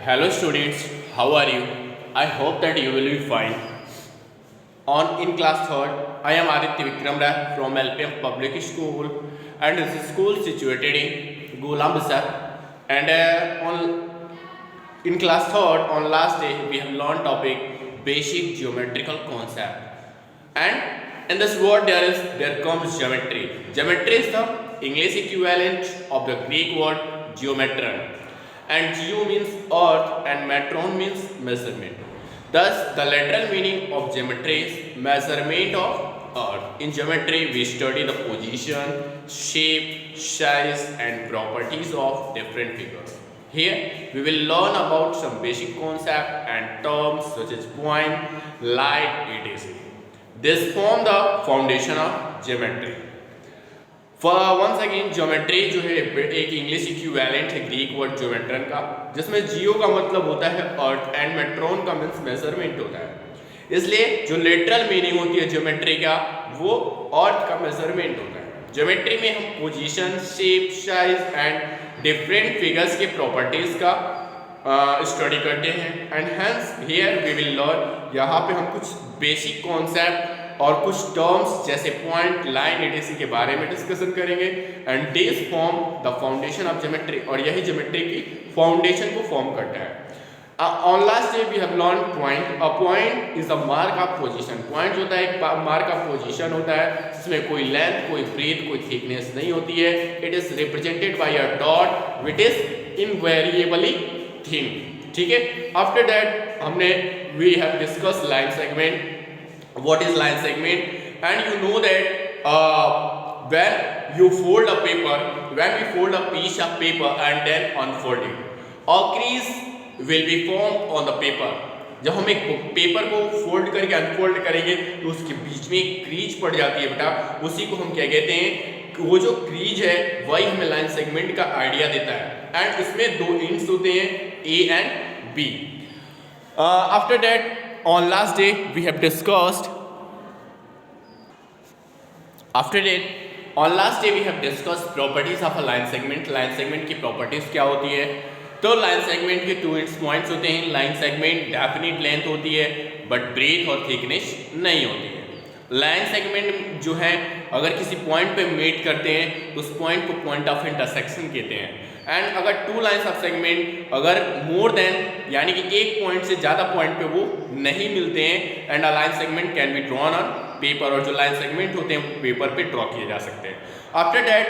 Hello students, how are you? I hope that you will be fine. In class 3rd, I am Aditya Vikram Rai from LPM Public School, and this is school situated in Gulam Basar. And in class 3rd, on last day, we have learned topic basic geometrical concept. And in this word there comes geometry. Geometry is the English equivalent of the Greek word geometron. And geo means earth and metron means measurement. Thus, the literal meaning of geometry is measurement of earth. In geometry, we study the position, shape, size and properties of different figures. Here, we will learn about some basic concepts and terms such as point, line, etc. This form the foundation of geometry. Once again geometry जो है एक English equivalent है Greek word geometron का, जिसमें geo का मतलब होता है अर्थ एंड मेट्रोन का मीन्स मेजरमेंट होता है। इसलिए जो लिटरल मीनिंग होती है ज्योमेट्री का वो अर्थ का मेजरमेंट होता है। ज्योमेट्री में हम position, shape, size and different figures के प्रॉपर्टीज का स्टडी करते हैं। And hence here we will learn, यहाँ पे हम कुछ बेसिक कॉन्सेप्ट और कुछ टर्म्स जैसे पॉइंट, लाइन, एडीसी के बारे में डिस्कशन करेंगे। And this form the foundation of geometry, और यही ज्योमेट्री की फाउंडेशन को फॉर्म करता है। On last day we have learn point. A point is a mark of position. Point होता है एक मार्क ऑफ पोजीशन होता है, जिसमें कोई लेंथ, कोई ब्रेथ, कोई थिकनेस नहीं होती है। It is represented by a dot which is invariably thin. ठीक है, आफ्टर दैट हमने we have discuss line segment. What is line segment? And you know that when you fold a paper, when we fold a piece of paper and then unfold it, a crease will be formed on the paper. जब हम एक paper को fold करके unfold करेंगे तो उसके बीच में एक क्रीज पड़ जाती है बेटा, उसी को हम क्या कहते हैं? वो जो क्रीज है वही हमें लाइन सेगमेंट का आइडिया देता है। एंड इसमें दो एंड्स होते हैं, A and B. After that on last day we have discussed properties of a line segment. line segment की properties क्या होती है? तो line segment के two ends points होते हैं। line segment definite length होती है but breadth और thickness नहीं होती है। line segment जो है अगर किसी point पे meet करते हैं तो उस point को point of intersection कहते हैं। एंड अगर टू लाइन्स ऑफ सेगमेंट अगर मोर देन यानी कि एक पॉइंट से ज़्यादा पॉइंट पे वो नहीं मिलते हैं, and a line segment can be drawn on paper, और जो लाइन सेगमेंट होते हैं वो पेपर पे ड्रॉ किए जा सकते हैं। After that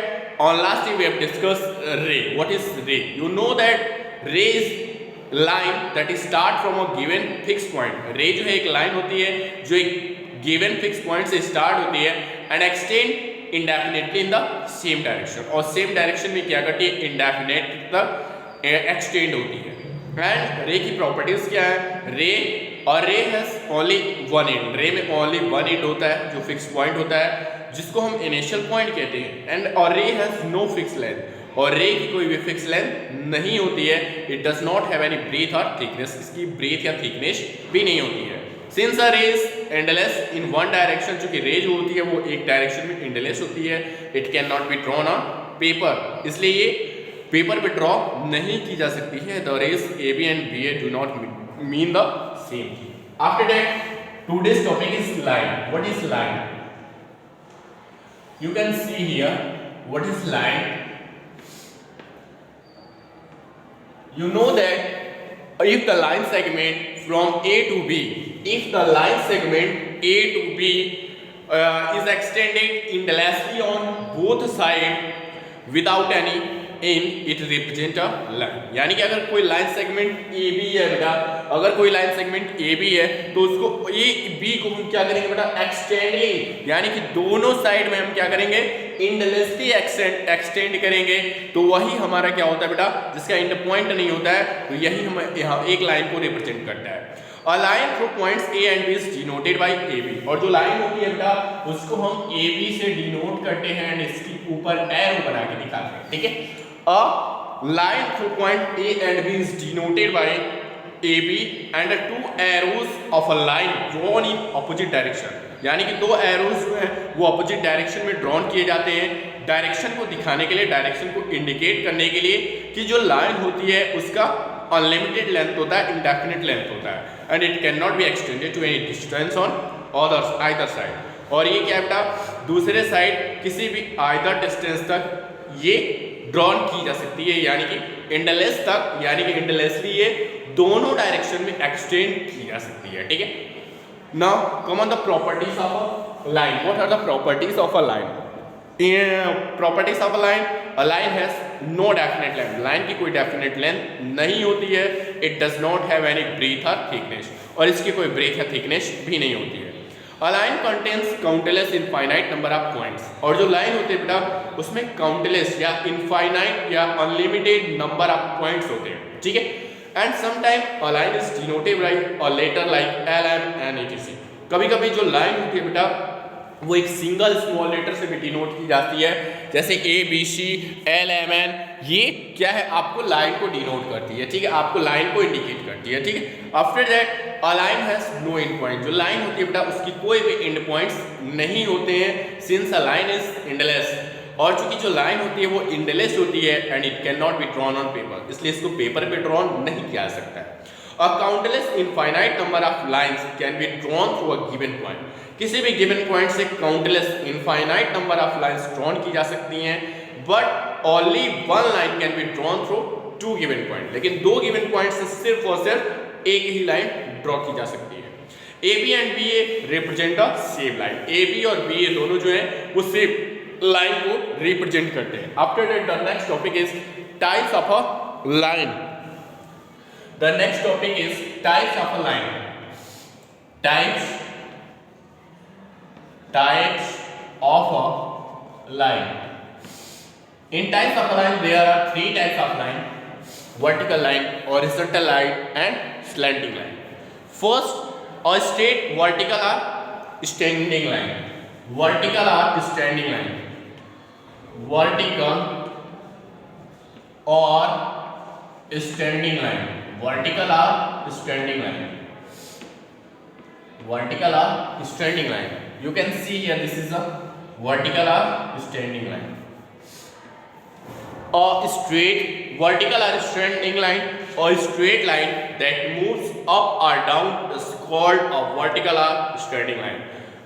on last we have discuss ray. What is ray? You know that ray is line that is start from a given fix point. Ray जो है एक लाइन होती है जो एक गिवन फिक्स पॉइंट से स्टार्ट होती है and extend indefinitely in the same direction, और सेम डायरेक्शन में क्या करती है? इंडेफिनेट तक एक्सटेंड होती है। एंड रे की प्रॉपर्टीज क्या है? रे और रे हैज ओनली वन एंड। रे में ओनली वन एंड होता है जो फिक्स पॉइंट होता है, जिसको हम इनिशियल पॉइंट कहते हैं। एंड और रे हैज नो फिक्स लेंथ, और रे की कोई भी फिक्स लेंथ नहीं होती है। It does not have any breadth और थिकनेस, इसकी ब्रेथ या थिकनेस भी नहीं होती है। Since a ray is endless in one direction, चूंकि रे जो होती है वो एक डायरेक्शन में एंडलेस होती है, it can not be drawn on paper, इसलिए ये पेपर पे ड्रॉ नहीं की जा सकती है। The rays A B and B A do not mean the same. After that today's topic is line. What is line? You can see here what is line. You know that if the line segment from A to B, if the line segment A to B is extended endlessly on both sides without any end, it represent a line. यानी कि अगर कोई line segment A B है बेटा, अगर कोई line segment A B है तो उसको ए बी को हम क्या करेंगे बेटा? एक्सटेंडिंग, यानी कि दोनों साइड में हम क्या करेंगे? इंडलेसली एक्सटेंड करेंगे, तो वही हमारा क्या होता है बेटा? जिसका एंड पॉइंट नहीं होता है, तो यही हम यहाँ एक लाइन को रिप्रेजेंट करता है। A line through points A and B is denoted by A B, और जो लाइन होती है बेटा उसको हम ए बी से डिनोट करते हैं एंड इसके ऊपर एरो बना के दिखाते हैं। ठीक है, a line through point A and B is denoted by A B and two arrows of a line drawn in opposite direction, यानी कि दो एरोज जो है वो ऑपोजिट डायरेक्शन में ड्रॉन किए जाते हैं, डायरेक्शन को दिखाने के लिए, डायरेक्शन को इंडिकेट करने के लिए कि जो लाइन होती है उसका अनलिमिटेड लेंथ होता है, इंडेफिनिट लेंथ होता है, and it can not be extended to any distance on either side. और ये क्या बेटा, दूसरे साइड किसी भी आइदर डिस्टेंस तक ये ड्रॉन की जा सकती है, यानी कि इंडलेस तक, यानी कि इंडलेसली ये दोनों डायरेक्शन में एक्सटेंड की जा सकती है, ठीक है। Now come on the properties of a line. What are the properties of a line? Properties of a line, a line has no definite length, line की कोई डेफिनेट लेंथ नहीं होती है। It does not have any breadth और thickness, और इसकी कोई breath या थिकनेस भी नहीं होती है। A line contains countless infinite number of points, और जो लाइन होती है बेटा उसमें countless या infinite या unlimited number of points होते हैं, ठीक है। And sometimes a line is denoted by a letter like L, M, N, etc. कभी कभी जो लाइन होती है बेटा वो एक सिंगल स्मॉल लेटर से भी डिनोट की जाती है, जैसे A, B, C, L, M, N। ये क्या है, आपको लाइन को डिनोट करती है, ठीक है, आपको लाइन को इंडिकेट करती है, ठीक है। After that a line has no end point, जो लाइन होती है बेटा उसकी कोई भी एंड पॉइंट्स नहीं होते हैं, since a line is endless. और चूंकि जो लाइन होती है वो एंडलेस होती है, and it can not be drawn on paper, इसलिए इसको पेपर पे ड्रॉन नहीं किया जा सकता है। A countless infinite number of lines can be drawn through a given point. किसी भी given point से countless infinite number of lines drawn की जा सकती हैं, but only one line can be drawn through two given point. लेकिन दो given point से सिर्फ और सिर्फ एक ही लाइन ड्रॉ की जा सकती है। AB and BA represent a same line. AB और BA दोनों जो है वो सेम लाइन को रिप्रेजेंट करते हैं। After that, the next topic is types of a line. The next topic is types of a line. Types of a line. In types of a line, there are three types of line: vertical line, horizontal line, and slanting line. First, a straight vertical or standing line. Vertical or standing line. Vertical or standing line. Vertical or standing line. Vertical or standing line. You can see here, this is a vertical or standing line. A straight vertical or standing line, or straight line that moves up or down is called a vertical or standing line.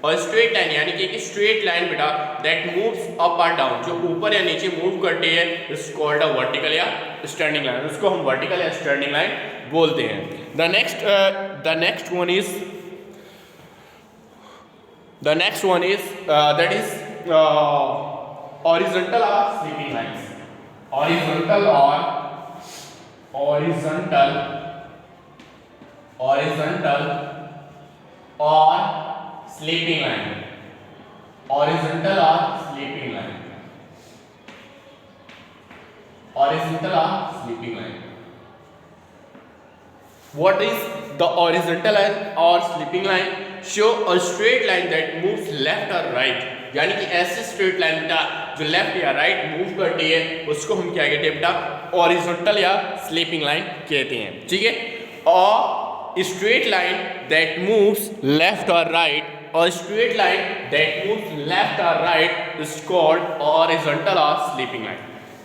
और straight line यानी कि एक straight line बेटा that moves up और down, जो ऊपर या नीचे मूव करती है, इज कॉल्ड अ वर्टिकल या स्टैंडिंग लाइन। उसको हम वर्टिकल या स्टैंडिंग लाइन बोलते हैं। The next one is that is horizontal और स्लीपिंग लाइंस। हॉरिजॉन्टल और sleeping line. Horizontal or sleeping line. Horizontal or sleeping line. What is the horizontal line or sleeping line? Show a straight line that moves left or right. यानी कि ऐसे straight line बेटा जो left या right move करती है उसको हम क्या कहते हैं बेटा, हॉरिजॉन्टल या स्लीपिंग लाइन कहते हैं, ठीक है। और straight line that moves left और right, or straight line that moves left or right is called horizontal or sleeping line.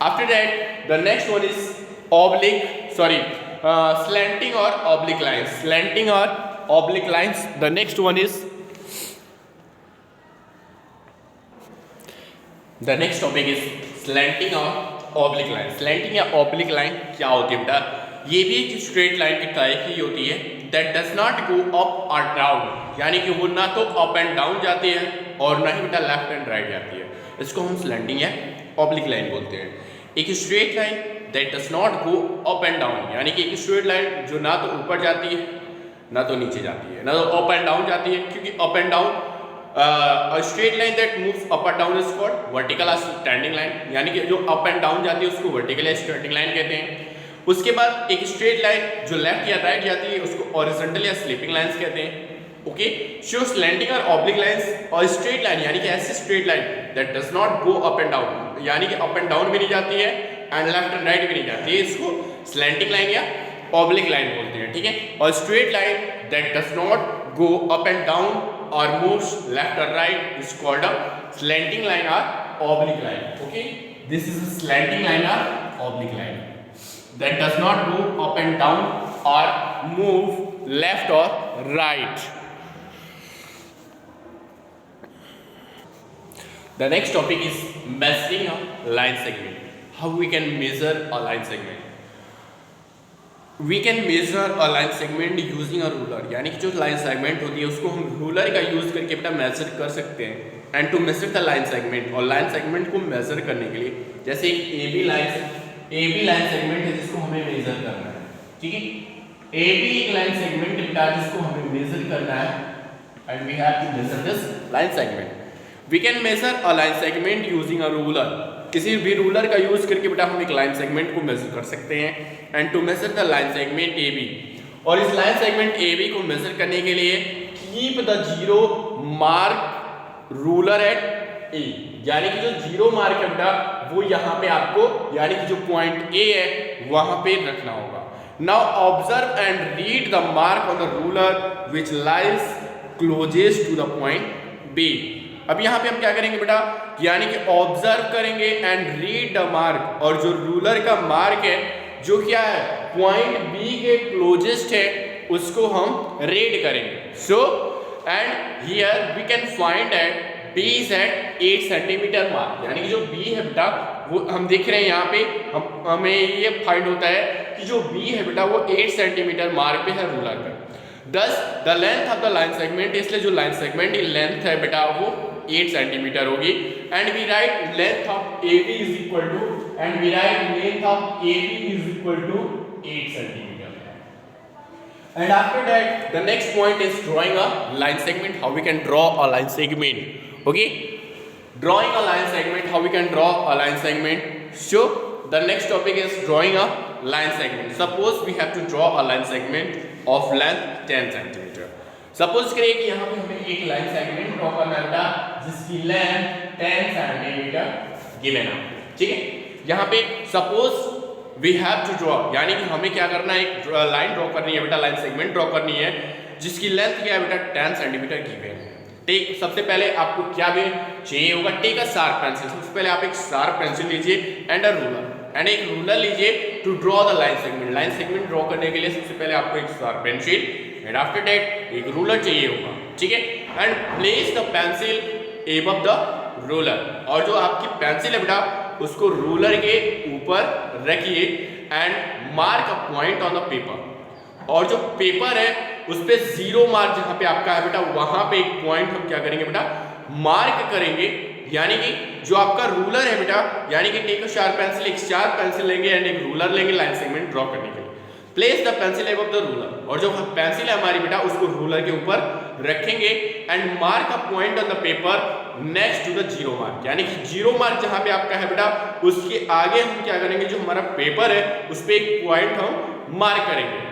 After that, the next one is slanting or oblique lines. Slanting or oblique lines. The next one is the next topic is slanting or oblique line. Slanting या oblique line क्या होती है बेटा? ये भी एक straight line की type ही होती है that does not go up or down, यानी कि वो ना तो अप एंड डाउन जाती है और ना ही बेटा लेफ्ट एंड राइट जाती है। इसको हम स्लैंटिंग या ऑब्लिक लाइन बोलते हैं। एक straight line that does not go up and down, यानी कि एक स्ट्रेट लाइन जो ना तो ऊपर जाती है ना तो नीचे जाती है, ना तो अप एंड डाउन जाती है, क्योंकि up and down a straight line that moves up or down is called vertical or standing line, यानी कि जो अप एंड डाउन जाती है उसको वर्टिकल या स्टैंडिंग लाइन कहते हैं। उसके बाद एक स्ट्रेट लाइन जो लेफ्ट या राइट जाती है उसको हॉरिजॉन्टल या स्लीपिंग लाइंस कहते हैं। ओके, शो स्लैंटिंग और ऑब्लिक लाइंस और स्ट्रेट लाइन यानी कि ऐसी straight line that does not go up and down, यानी कि अप एंड डाउन भी नहीं जाती है एंड लेफ्ट एंड राइट भी नहीं जाती है, इसको स्लैंटिंग लाइन या ऑब्लिक लाइन बोलते हैं, ठीक है। और straight line that does not go up and down or moves left or right is called a slanting line or oblique line. Okay, this is a slanting line or oblique line. that does not go up and down or move left or right. The next topic is measuring a line segment. How we can measure a line segment? We can measure a line segment using a ruler. यानी कि जो line segment होती है उसको हम ruler का use करके बेटा measure कर सकते हैं. And to measure the line segment, और line segment को measure करने के लिए जैसे एक AB line segment है जिसको हमें measure करना है, ठीक है. AB एक line segment बेटा जिसको हमें measure करना है, and we have to measure this line segment. We can measure a line segment using a ruler. किसी भी रूलर का यूज करके बेटा हम एक लाइन सेगमेंट को मेजर कर सकते हैं. And to measure the line segment AB, और इस लाइन सेगमेंट AB को मेजर करने के लिए keep the zero mark ruler at A, यानी कि जो जीरो मार्क है बेटा वो यहाँ पे आपको यानी कि जो पॉइंट A है वहां पे रखना होगा. Now observe and read the mark on the ruler which lies closest to the point B. अब यहाँ पे हम क्या करेंगे बेटा, यानी कि ऑब्जर्व करेंगे एंड रीड द मार्क, और जो रूलर का मार्क है जो क्या है पॉइंट B के क्लोजेस्ट है उसको हम रीड करेंगे. So and here we can find at B is at 8 centimetre mark, यानी कि जो B है बेटा वो हम देख रहे हैं यहाँ पे हमें ये फाइंड होता है कि जो B है बेटा वो 8 सेंटीमीटर मार्क पे है रूलर पर. Thus the length of the line segment, इसलिए जो लाइन सेगमेंट की लेंथ है बेटा वो 8 सेंटीमीटर होगी. And we write length of AB is equal to 8 centimetre. And after that the next point is drawing a line segment. How we can draw a line segment. Okay, drawing a line segment, how we can draw a line segment. So the next topic is drawing a line segment. Suppose we have to draw a line segment of length 10 cm. Suppose करिए कि यहाँ पे हमें एक line segment draw करना है जिसकी length 10 cm given है, ठीक है. यहाँ पे suppose we have to draw, यानी कि हमें क्या करना है, एक लाइन ड्रॉ करनी है बेटा, लाइन सेगमेंट ड्रॉ करनी है जिसकी लेंथ क्या है बेटा 10 cm गिवन है. टेक, सबसे पहले आपको क्या भी चाहिए होगा, टेक अ शार्प पेंसिल. सबसे पहले आप एक शार्प पेंसिल लीजिए एंड अ रूलर, एंड एक रूलर लीजिए to draw the line segment. Line segment draw करने के लिए सबसे पहले आपको एक sharp pencil and after that एक रूलर चाहिए होगा, ठीक है. And place the pencil above the ruler, और जो आपकी पेंसिल है बेटा उसको रूलर के ऊपर रखिए and mark a point on the paper. और जो पेपर है उस पे जीरो मार्क जहां पे आपका है बेटा वहां पे एक पॉइंट हम क्या करेंगे बेटा मार्क करेंगे. यानी कि जो आपका रूलर है बेटा, यानी कि टेक अ शार्प पेंसिल, एक शार्प पेंसिल लेंगे एंड एक रूलर लेंगे लाइन सेगमेंट ड्रॉ करने के लिए. Place the pencil above the ruler, और जो पेंसिल है हमारी बेटा उसको रूलर के ऊपर रखेंगे and mark a point on the paper next to the zero mark. यानी कि जीरो मार्क जहां पे आपका है बेटा उसके आगे हम क्या करेंगे, जो हमारा पेपर है उस पर एक पॉइंट हम मार्क करेंगे.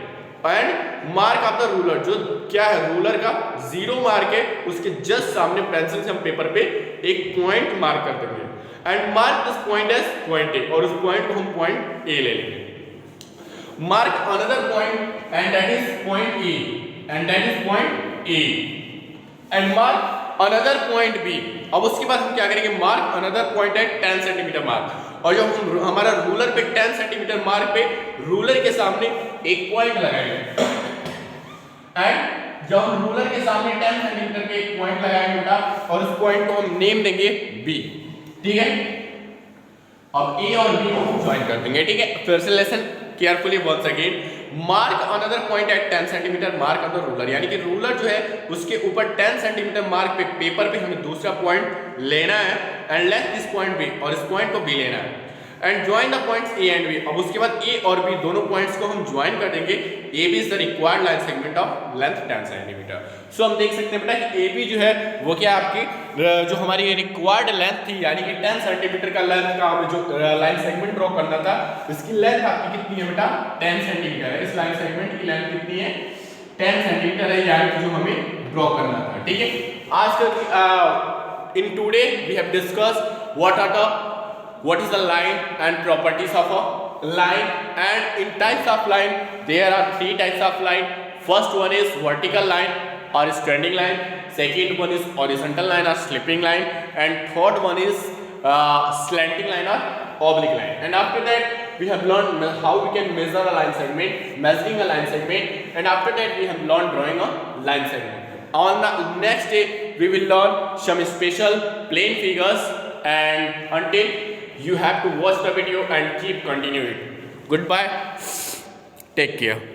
And mark of the ruler, जो क्या है रूलर का जीरो मार्क है उसके जस्ट सामने पेंसिल से हम पेपर पे एक पॉइंट मार्क कर देंगे and mark this point as point A, और उस पॉइंट को हम पॉइंट ए ले लेंगे. Mark another point and that is point A, and that is point A, and mark another point B. अब उसके बाद हम क्या करेंगे, mark another point at 10 centimetre mark, और जब हम हमारा रूलर पे 10 सेंटीमीटर मार्क पे रूलर के सामने एक पॉइंट लगाएंगे एंड जब हम रूलर के सामने 10 सेंटीमीटर पे एक पॉइंट लगाएंगे बेटा और उस पॉइंट को हम नेम देंगे B, ठीक है. अब A और B को ज्वाइन कर देंगे, ठीक है. फिर से listen carefully once again, mark another point at 10 centimetre mark on the ruler, यानी कि रूलर जो है उसके ऊपर 10 सेंटीमीटर मार्क पे पेपर पे हमें दूसरा पॉइंट लेना है and let this point B, और इस पॉइंट को B लेना है and join the points A and B. अब उसके बाद A और B दोनों पॉइंट्स को हम ज्वाइन कर देंगे. AB is the required line segment of length 10 centimetre. So हम देख सकते हैं बेटा कि AB जो है वो क्या आपकी जो हमारी रिक्वायर्ड लेंथ थी, यानी कि 10 सेंटीमीटर का लेंथ का हमें जो लाइन सेगमेंट ड्रॉ करना था इसकी लेंथ आपकी कितनी है बेटा 10 सेंटीमीटर है. इस लाइन सेगमेंट की लेंथ कितनी है 10 सेंटीमीटर है, यानी कि जो हमें ड्रॉ करना था, ठीक है. आज का in today we have discussed what is the line and properties of a line, and in types of line there are 3 types of line. First one is vertical line or standing line, second one is horizontal line or slipping line, and third one is slanting line or oblique line. And after that we have learned how we can measure a line segment, measuring a line segment, and after that we have learned drawing a line segment. On the next day we will learn some special plane figures, and until you have to watch the video and keep continuing. Goodbye. Take care.